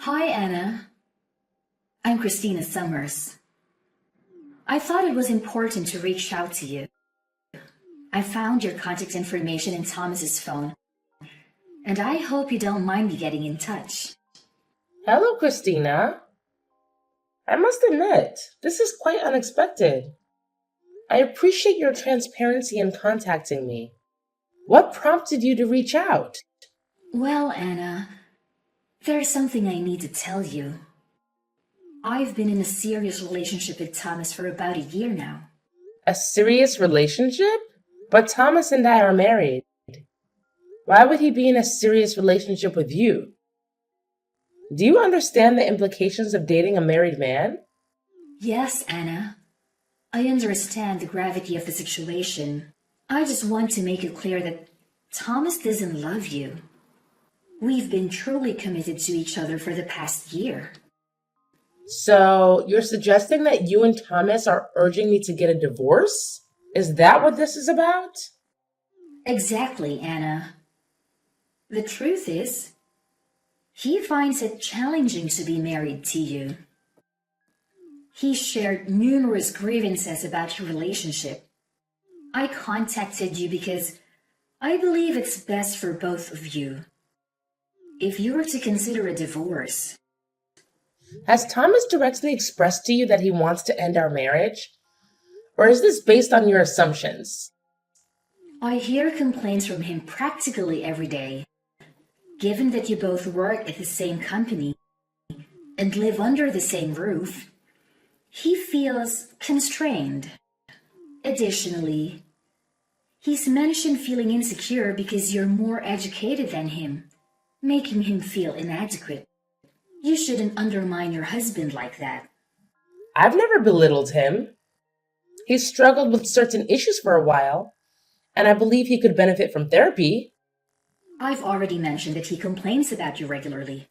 Hi, Anna. I'm Christina Summers. I thought it was important to reach out to you. I found your contact information in Thomas's phone, and I hope you don't mind me getting in touch. Hello, Christina. I must admit, this is quite unexpected. I appreciate your transparency in contacting me. What prompted you to reach out? Well, Anna, there's something I need to tell you. I've been in a serious relationship with Thomas for about a year now. A serious relationship? But Thomas and I are married. Why would he be in a serious relationship with you? Do you understand the implications of dating a married man? Yes, Anna. I understand the gravity of the situation. I just want to make it clear that Thomas doesn't love you. We've been truly committed to each other for the past year. So, you're suggesting that you and Thomas are urging me to get a divorce? Is that what this is about? Exactly, Anna. The truth is, he finds it challenging to be married to you. He shared numerous grievances about your relationship. I contacted you because I believe it's best for both of you. If you were to consider a divorce, Has Thomas directly expressed to you that he wants to end our marriage? Or is this based on your assumptions? I hear complaints from him practically every day. Given that you both work at the same company and live under the same roof, he feels constrained. Additionally, he's mentioned feeling insecure because you're more educated than him, making him feel inadequate. You shouldn't undermine your husband like that. I've never belittled him. He struggled with certain issues for a while, and I believe he could benefit from therapy. I've already mentioned that he complains about you regularly.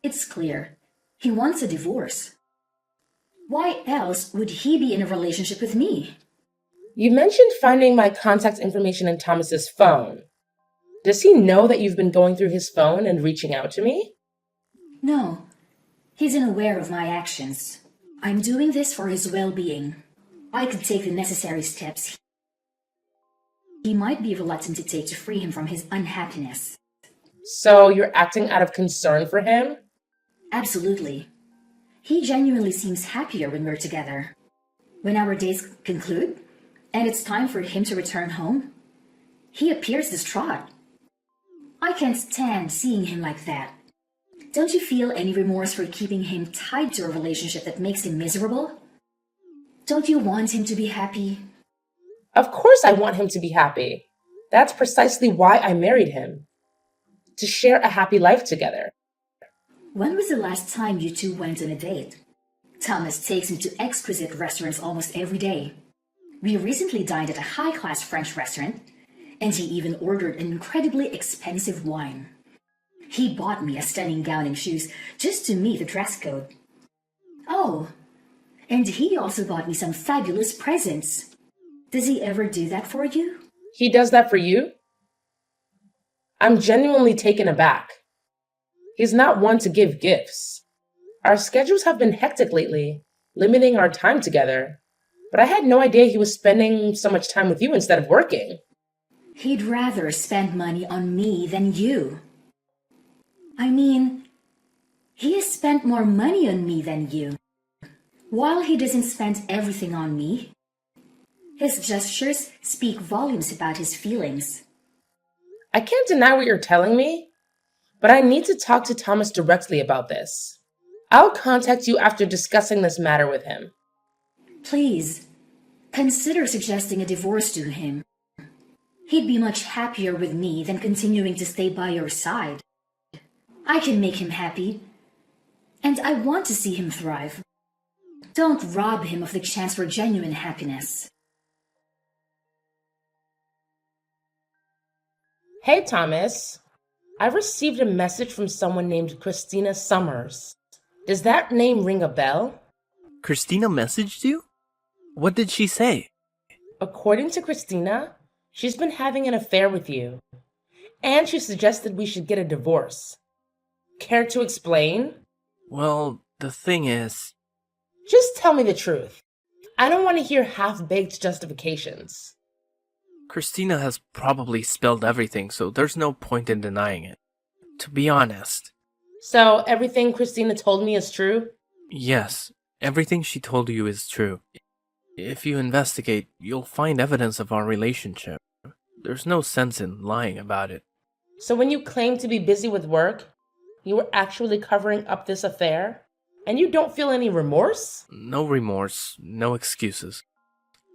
It's clear. He wants a divorce. Why else would he be in a relationship with me? You mentioned finding my contact information in Thomas's phone. Does he know that you've been going through his phone and reaching out to me? No, he's unaware of my actions. I'm doing this for his well-being. I could take the necessary steps he might be reluctant to take to free him from his unhappiness. So you're acting out of concern for him? Absolutely. He genuinely seems happier when we're together. When our days conclude, and it's time for him to return home, he appears distraught. I can't stand seeing him like that. Don't you feel any remorse for keeping him tied to a relationship that makes him miserable? Don't you want him to be happy? Of course I want him to be happy. That's precisely why I married him. To share a happy life together. When was the last time you two went on a date? Thomas takes me to exquisite restaurants almost every day. We recently dined at a high-class French restaurant, and he even ordered an incredibly expensive wine. He bought me a stunning gown and shoes just to meet the dress code. Oh, and he also bought me some fabulous presents. Does he ever do that for you? He does that for you? I'm genuinely taken aback. He's not one to give gifts. Our schedules have been hectic lately, limiting our time together. But I had no idea he was spending so much time with you instead of working. He'd rather spend money on me than you. I mean, he has spent more money on me than you. While he doesn't spend everything on me, his gestures speak volumes about his feelings. I can't deny what you're telling me, but I need to talk to Thomas directly about this. I'll contact you after discussing this matter with him. Please, consider suggesting a divorce to him. He'd be much happier with me than continuing to stay by your side. I can make him happy, and I want to see him thrive. Don't rob him of the chance for genuine happiness. Hey, Thomas. I received a message from someone named Christina Summers. Does that name ring a bell? Christina messaged you? What did she say? According to Christina, she's been having an affair with you, and she suggested we should get a divorce. Care to explain? Well, the thing is, Just tell me the truth. I don't want to hear half-baked justifications. Christina has probably spilled everything, so there's no point in denying it. To be honest, So everything Christina told me is true? yes, everything she told you is true. If you investigate, you'll find evidence of our relationship. There's no sense in lying about it. So when you claim to be busy with work, you were actually covering up this affair? And you don't feel any remorse? No remorse, no excuses.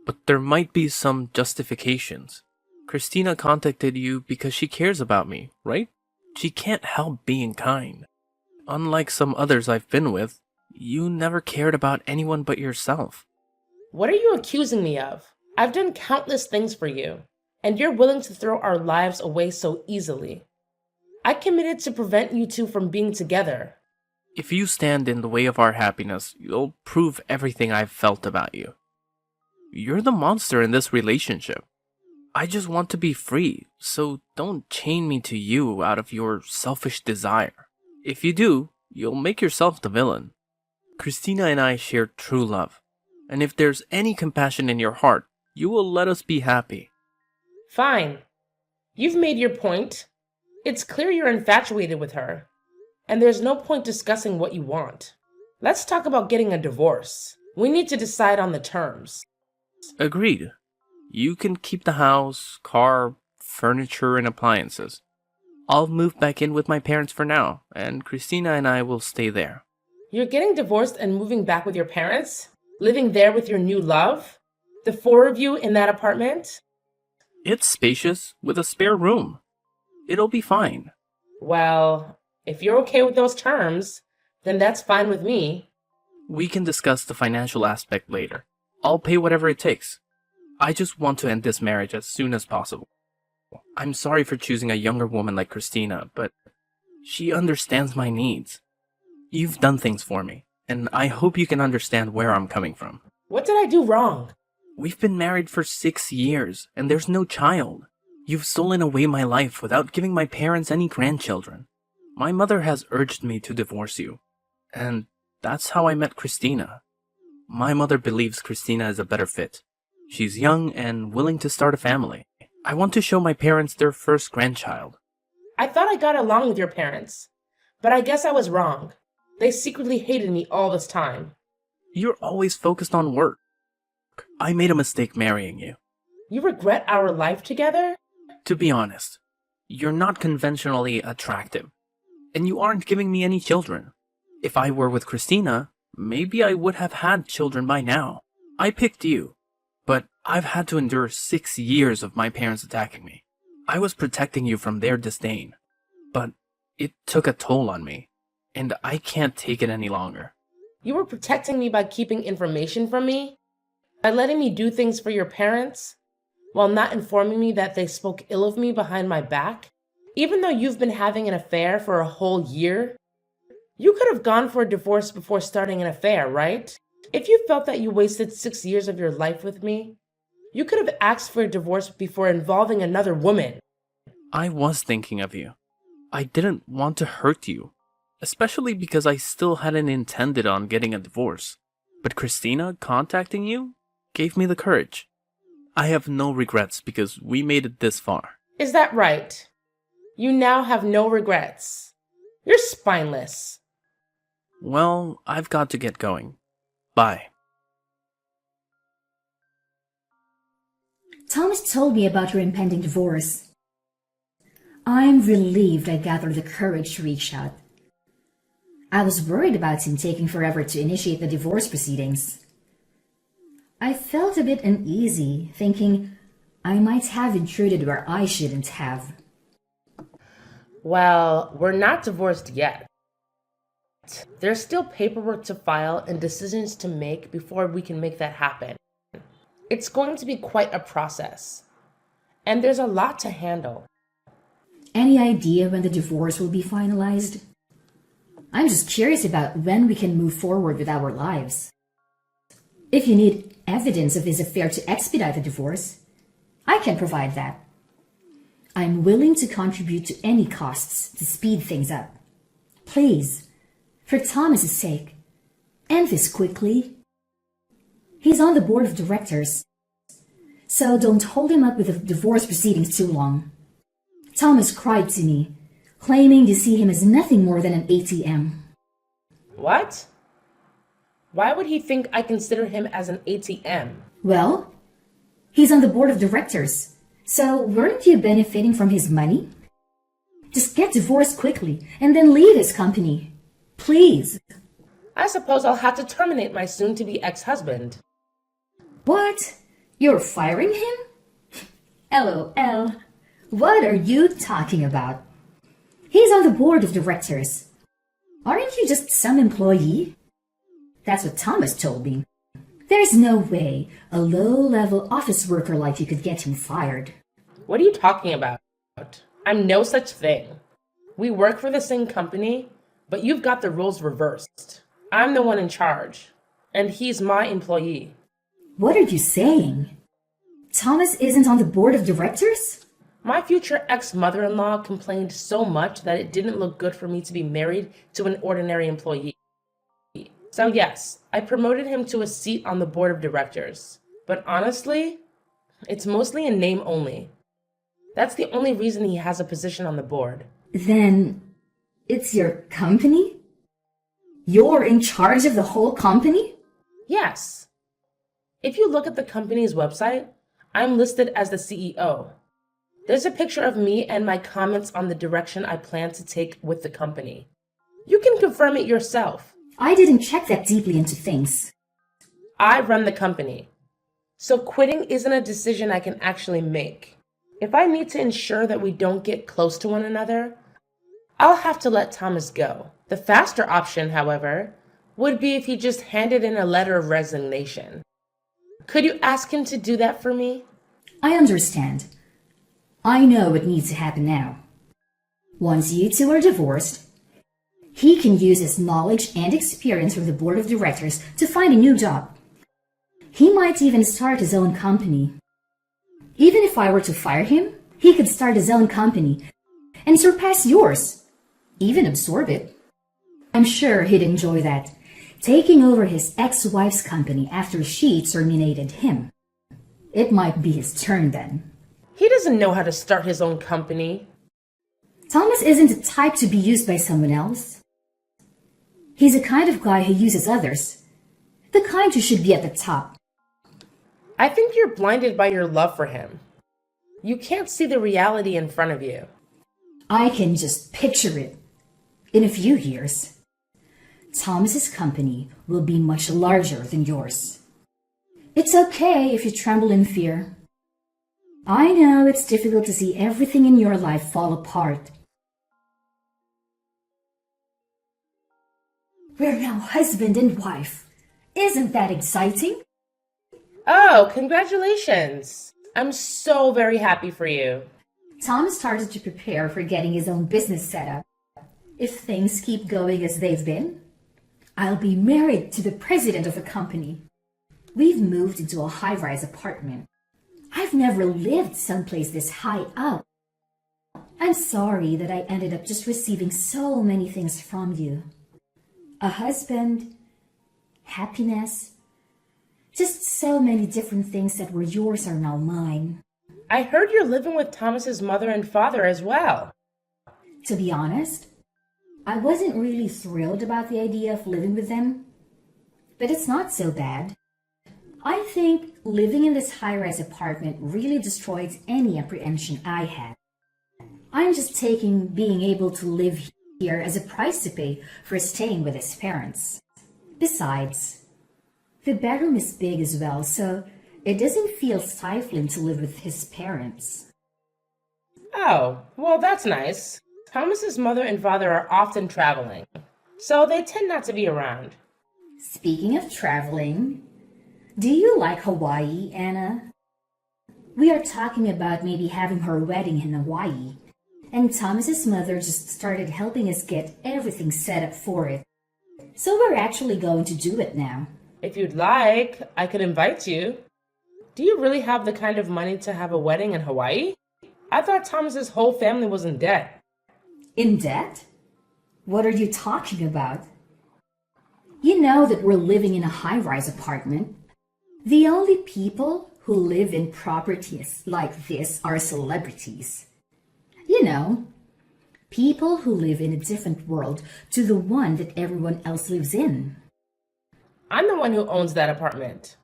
But there might be some justifications. Christina contacted you because she cares about me, right? She can't help being kind. Unlike some others I've been with, you never cared about anyone but yourself. What are you accusing me of? I've done countless things for you, and you're willing to throw our lives away so easily. I committed to prevent you two from being together. If you stand in the way of our happiness, you'll prove everything I've felt about you. You're the monster in this relationship. I just want to be free, so don't chain me to you out of your selfish desire. If you do, you'll make yourself the villain. Christina and I share true love, and if there's any compassion in your heart, you will let us be happy. Fine. You've made your point. It's clear you're infatuated with her, and there's no point discussing what you want. Let's talk about getting a divorce. We need to decide on the terms. Agreed. You can keep the house, car, furniture, and appliances. I'll move back in with my parents for now, and Christina and I will stay there. You're getting divorced and moving back with your parents? Living there with your new love? The four of you in that apartment? It's spacious, with a spare room. It'll be fine. Well, if you're okay with those terms, then that's fine with me. We can discuss the financial aspect later. I'll pay whatever it takes. I just want to end this marriage as soon as possible. I'm sorry for choosing a younger woman like Christina, but she understands my needs. You've done things for me, and I hope you can understand where I'm coming from. What did I do wrong? We've been married for 6 years, and there's no child. You've stolen away my life without giving my parents any grandchildren. My mother has urged me to divorce you, and that's how I met Christina. My mother believes Christina is a better fit. She's young and willing to start a family. I want to show my parents their first grandchild. I thought I got along with your parents, but I guess I was wrong. They secretly hated me all this time. You're always focused on work. I made a mistake marrying you. You regret our life together? To be honest, you're not conventionally attractive, and you aren't giving me any children. If I were with Christina, maybe I would have had children by now. I picked you, but I've had to endure 6 years of my parents attacking me. I was protecting you from their disdain, but it took a toll on me, and I can't take it any longer. You were protecting me by keeping information from me? By letting me do things for your parents? While not informing me that they spoke ill of me behind my back? Even though you've been having an affair for a whole year? You could have gone for a divorce before starting an affair, right? If you felt that you wasted 6 years of your life with me, you could have asked for a divorce before involving another woman. I was thinking of you. I didn't want to hurt you, especially because I still hadn't intended on getting a divorce. But Christina contacting you gave me the courage. I have no regrets because we made it this far. Is that right? You now have no regrets. You're spineless. Well, I've got to get going. Bye. Thomas told me about your impending divorce. I'm relieved I gathered the courage to reach out. I was worried about him taking forever to initiate the divorce proceedings. I felt a bit uneasy, thinking I might have intruded where I shouldn't have. Well, we're not divorced yet. There's still paperwork to file and decisions to make before we can make that happen. It's going to be quite a process, and there's a lot to handle. Any idea when the divorce will be finalized? I'm just curious about when we can move forward with our lives. If you need evidence of his affair to expedite the divorce, I can provide that. I'm willing to contribute to any costs to speed things up. Please, For Thomas's sake, end this quickly. He's on the board of directors, so don't hold him up with the divorce proceedings too long. Thomas cried to me, claiming to see him as nothing more than an ATM. What? Why would he think I consider him as an ATM? Well, he's on the board of directors, so weren't you benefiting from his money? Just get divorced quickly and then leave his company. Please. I suppose I'll have to terminate my soon-to-be ex-husband. What? You're firing him? LOL. What are you talking about? He's on the board of directors. Aren't you just some employee? That's what Thomas told me. There's no way a low-level office worker like you could get him fired. What are you talking about? I'm no such thing. We work for the same company, but you've got the roles reversed. I'm the one in charge, and he's my employee. What are you saying? Thomas isn't on the board of directors? My future ex-mother-in-law complained so much that it didn't look good for me to be married to an ordinary employee. So yes, I promoted him to a seat on the board of directors. But honestly, it's mostly in name only. That's the only reason he has a position on the board. Then it's your company? You're in charge of the whole company? Yes. If you look at the company's website, I'm listed as the CEO. There's a picture of me and my comments on the direction I plan to take with the company. You can confirm it yourself. I didn't check that deeply into things. I run the company. So quitting isn't a decision I can actually make. If I need to ensure that we don't get close to one another, I'll have to let Thomas go. The faster option, however, would be if he just handed in a letter of resignation. Could you ask him to do that for me? I understand. I know what needs to happen now. Once you two are divorced, he can use his knowledge and experience from the board of directors to find a new job. He might even start his own company. Even if I were to fire him, he could start his own company and surpass yours, even absorb it. I'm sure he'd enjoy that, taking over his ex-wife's company after she terminated him. It might be his turn then. He doesn't know how to start his own company. Thomas isn't the type to be used by someone else. He's the kind of guy who uses others, the kind who should be at the top. I think you're blinded by your love for him. You can't see the reality in front of you. I can just picture it. In a few years, Thomas's company will be much larger than yours. It's okay if you tremble in fear. I know it's difficult to see everything in your life fall apart. We're now husband and wife. Isn't that exciting? Oh, congratulations. I'm so very happy for you. Tom started to prepare for getting his own business set up. If things keep going as they've been, I'll be married to the president of the company. We've moved into a high-rise apartment. I've never lived someplace this high up. I'm sorry that I ended up just receiving so many things from you. A husband, happiness, just so many different things that were yours are now mine. I heard you're living with Thomas's mother and father as well. To be honest, I wasn't really thrilled about the idea of living with them, but it's not so bad. I think living in this high-rise apartment really destroyed any apprehension I had. I'm just taking being able to live here as a price to pay for staying with his parents. Besides, the bedroom is big as well, so it doesn't feel stifling to live with his parents. Oh, well, that's nice. Thomas's mother and father are often traveling, so they tend not to be around. Speaking of traveling, do you like Hawaii, Anna? We are talking about maybe having her wedding in Hawaii, and Thomas's mother just started helping us get everything set up for it. So we're actually going to do it now. If you'd like, I could invite you. Do you really have the kind of money to have a wedding in Hawaii? I thought Thomas's whole family was in debt. In debt? What are you talking about? You know that we're living in a high-rise apartment. The only people who live in properties like this are celebrities. You know, people who live in a different world to the one that everyone else lives in. I'm the one who owns that apartment.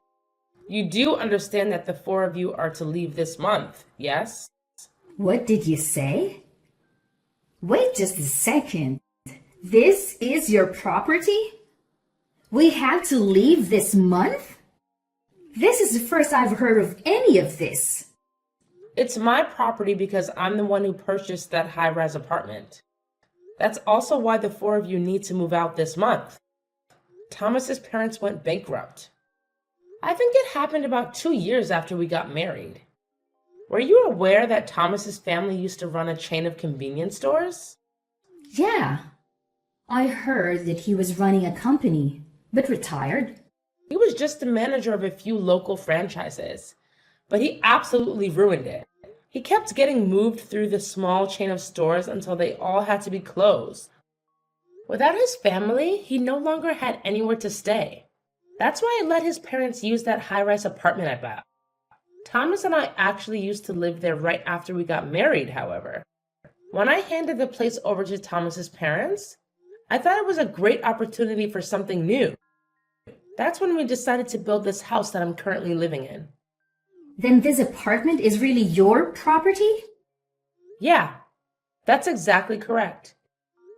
You do understand that the four of you are to leave this month, yes? What did you say? Wait just a second. This is your property? We have to leave this month? This is the first I've heard of any of this. It's my property because I'm the one who purchased that high-rise apartment. That's also why the four of you need to move out this month. Thomas's parents went bankrupt. I think it happened about 2 years after we got married. Were you aware that Thomas's family used to run a chain of convenience stores? Yeah, I heard that he was running a company, but retired. He was just the manager of a few local franchises, but he absolutely ruined it. He kept getting moved through the small chain of stores until they all had to be closed. Without his family, he no longer had anywhere to stay. That's why I let his parents use that high-rise apartment I bought. Thomas and I actually used to live there right after we got married, however. When I handed the place over to Thomas's parents, I thought it was a great opportunity for something new. That's when we decided to build this house that I'm currently living in. Then this apartment is really your property? Yeah, that's exactly correct.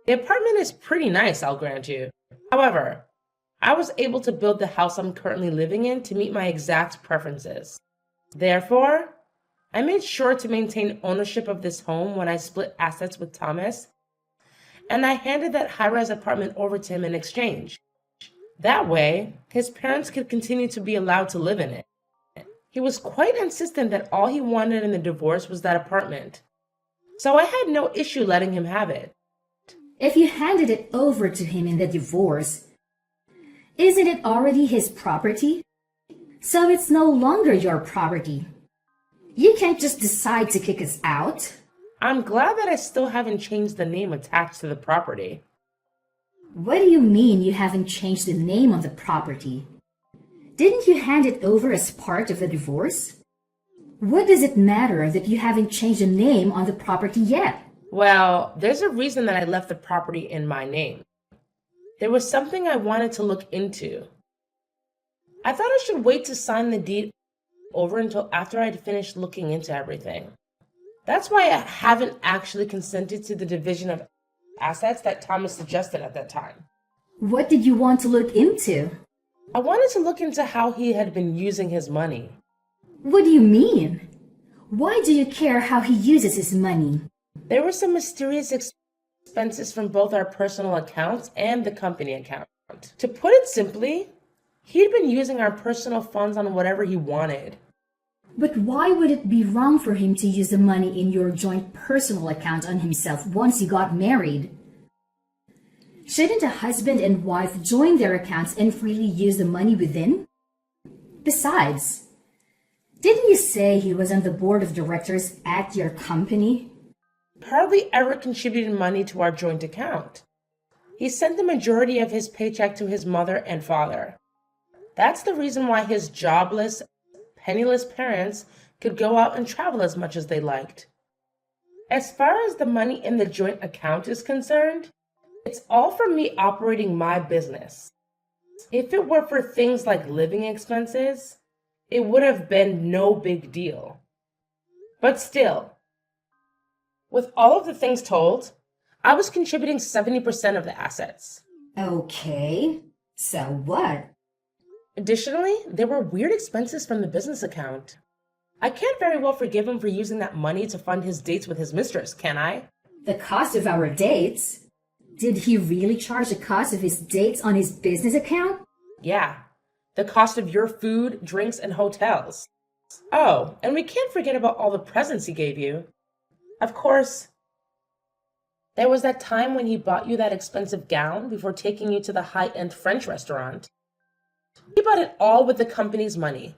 The apartment is pretty nice, I'll grant you. However, I was able to build the house I'm currently living in to meet my exact preferences. Therefore, I made sure to maintain ownership of this home when I split assets with Thomas, and I handed that high-rise apartment over to him in exchange. That way, his parents could continue to be allowed to live in it. He was quite insistent that all he wanted in the divorce was that apartment, so I had no issue letting him have it. If you handed it over to him in the divorce, isn't it already his property? So it's no longer your property. You can't just decide to kick us out. I'm glad that I still haven't changed the name attached to the property. What do you mean you haven't changed the name on the property? Didn't you hand it over as part of the divorce? What does it matter that you haven't changed the name on the property yet? Well, there's a reason that I left the property in my name. There was something I wanted to look into. I thought I should wait to sign the deed over until after I'd finished looking into everything. That's why I haven't actually consented to the division of assets that Thomas suggested at that time. What did you want to look into? I wanted to look into how he had been using his money. What do you mean? Why do you care how he uses his money? There were some mysterious expenses from both our personal accounts and the company account. To put it simply, he'd been using our personal funds on whatever he wanted. But why would it be wrong for him to use the money in your joint personal account on himself once you got married? Shouldn't a husband and wife join their accounts and freely use the money within? Besides, didn't you say he was on the board of directors at your company? Hardly ever contributed money to our joint account. He sent the majority of his paycheck to his mother and father. That's the reason why his jobless, penniless parents could go out and travel as much as they liked. As far as the money in the joint account is concerned, it's all from me operating my business. If it were for things like living expenses, it would have been no big deal. But still, with all of the things told, I was contributing 70% of the assets. Okay, so what? Additionally, there were weird expenses from the business account. I can't very well forgive him for using that money to fund his dates with his mistress, can I? The cost of our dates? Did he really charge the cost of his dates on his business account? Yeah, the cost of your food, drinks, and hotels. Oh, and we can't forget about all the presents he gave you. Of course, there was that time when he bought you that expensive gown before taking you to the high-end French restaurant. He bought it all with the company's money.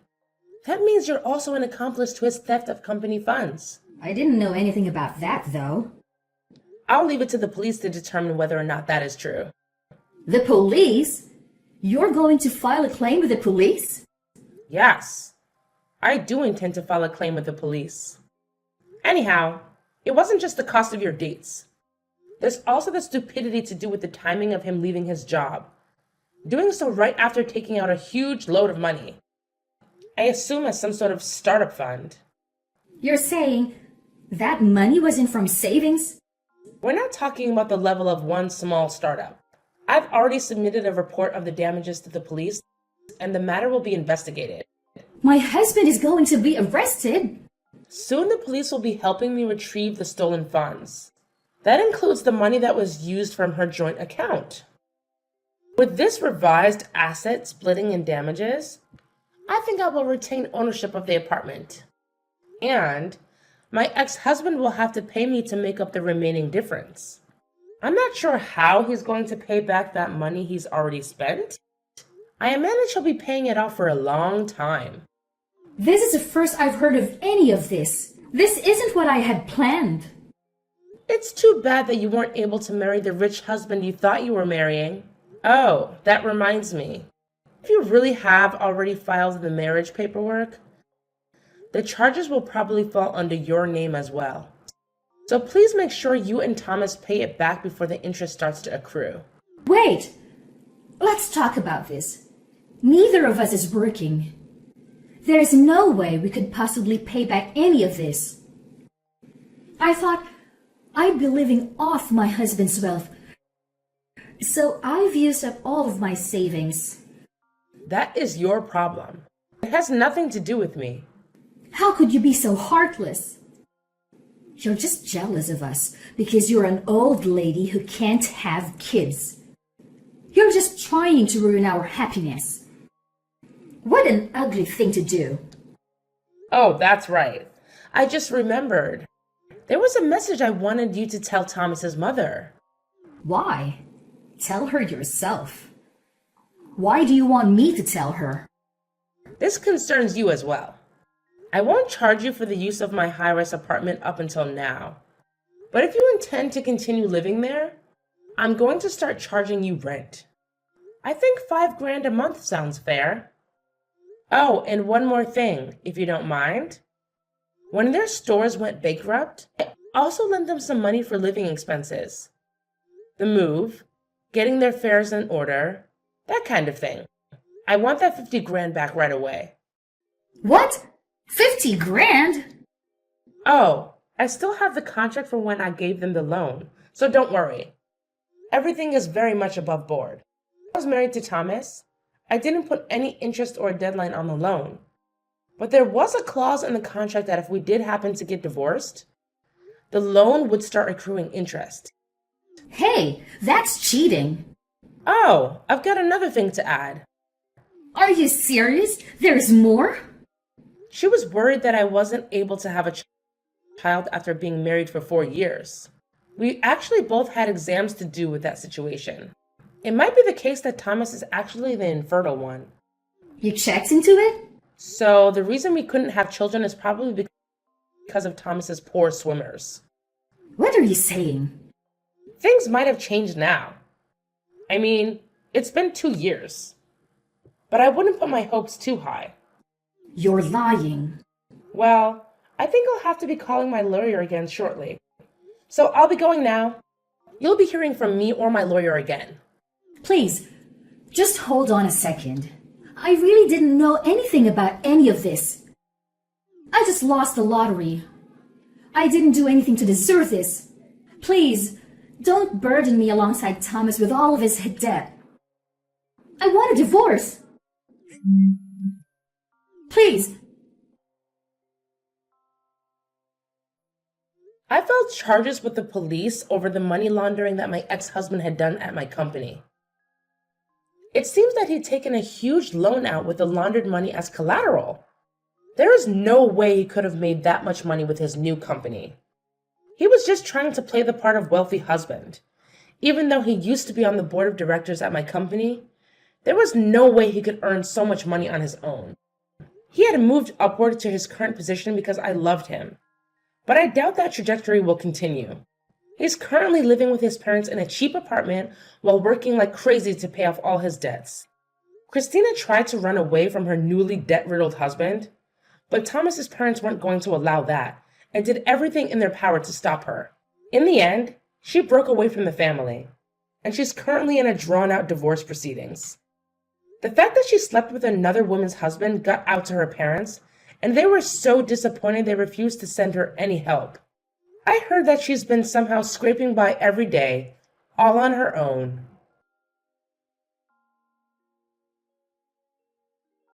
That means you're also an accomplice to his theft of company funds. I didn't know anything about that, though. I'll leave it to the police to determine whether or not that is true. The police? You're going to file a claim with the police? Yes, I do intend to file a claim with the police. Anyhow, it wasn't just the cost of your dates. There's also the stupidity to do with the timing of him leaving his job, doing so right after taking out a huge load of money. I assume as some sort of startup fund. You're saying that money wasn't from savings? We're not talking about the level of one small startup. I've already submitted a report of the damages to the police, and the matter will be investigated. My husband is going to be arrested. Soon the police will be helping me retrieve the stolen funds. That includes the money that was used from her joint account. With this revised asset splitting and damages, I think I will retain ownership of the apartment. And my ex-husband will have to pay me to make up the remaining difference. I'm not sure how he's going to pay back that money he's already spent. I imagine he'll be paying it off for a long time. This is the first I've heard of any of this. This isn't what I had planned. It's too bad that you weren't able to marry the rich husband you thought you were marrying. Oh, that reminds me. If you really have already filed the marriage paperwork, the charges will probably fall under your name as well. So please make sure you and Thomas pay it back before the interest starts to accrue. Wait! Let's talk about this. Neither of us is working. There's no way we could possibly pay back any of this. I thought I'd be living off my husband's wealth, so I've used up all of my savings. That is your problem. It has nothing to do with me. How could you be so heartless? You're just jealous of us because you're an old lady who can't have kids. You're just trying to ruin our happiness. What an ugly thing to do. Oh, that's right. I just remembered. There was a message I wanted you to tell Thomas's mother. Why? Tell her yourself. Why do you want me to tell her? This concerns you as well. I won't charge you for the use of my high-rise apartment up until now. But if you intend to continue living there, I'm going to start charging you rent. I think $5,000 a month sounds fair. Oh, and one more thing, if you don't mind. When their stores went bankrupt, I also lent them some money for living expenses. The move, getting their affairs in order, that kind of thing. I want that $50,000 back right away. What? 50 grand? Oh, I still have the contract from when I gave them the loan, so don't worry. Everything is very much above board. I was married to Thomas. I didn't put any interest or deadline on the loan. But there was a clause in the contract that if we did happen to get divorced, the loan would start accruing interest. Hey, that's cheating. Oh, I've got another thing to add. Are you serious? There's more? She was worried that I wasn't able to have a child after being married for 4 years. We actually both had exams to do with that situation. It might be the case that Thomas is actually the infertile one. You checked into it? So the reason we couldn't have children is probably because of Thomas's poor swimmers. What are you saying? Things might have changed now. I mean, it's been 2 years. But I wouldn't put my hopes too high. You're lying. Well, I think I'll have to be calling my lawyer again shortly. So I'll be going now. You'll be hearing from me or my lawyer again. Please, just hold on a second. I really didn't know anything about any of this. I just lost the lottery. I didn't do anything to deserve this. Please, don't burden me alongside Thomas with all of his debt. I want a divorce. Please. I filed charges with the police over the money laundering that my ex-husband had done at my company. It seems that he'd taken a huge loan out with the laundered money as collateral. There is no way he could have made that much money with his new company. He was just trying to play the part of wealthy husband. Even though he used to be on the board of directors at my company, there was no way he could earn so much money on his own. He had moved upward to his current position because I loved him. But I doubt that trajectory will continue. He's currently living with his parents in a cheap apartment while working like crazy to pay off all his debts. Christina tried to run away from her newly debt-riddled husband, but Thomas's parents weren't going to allow that and did everything in their power to stop her. In the end, she broke away from the family, and she's currently in a drawn-out divorce proceedings. The fact that she slept with another woman's husband got out to her parents, and they were so disappointed they refused to send her any help. I heard that she's been somehow scraping by every day, all on her own,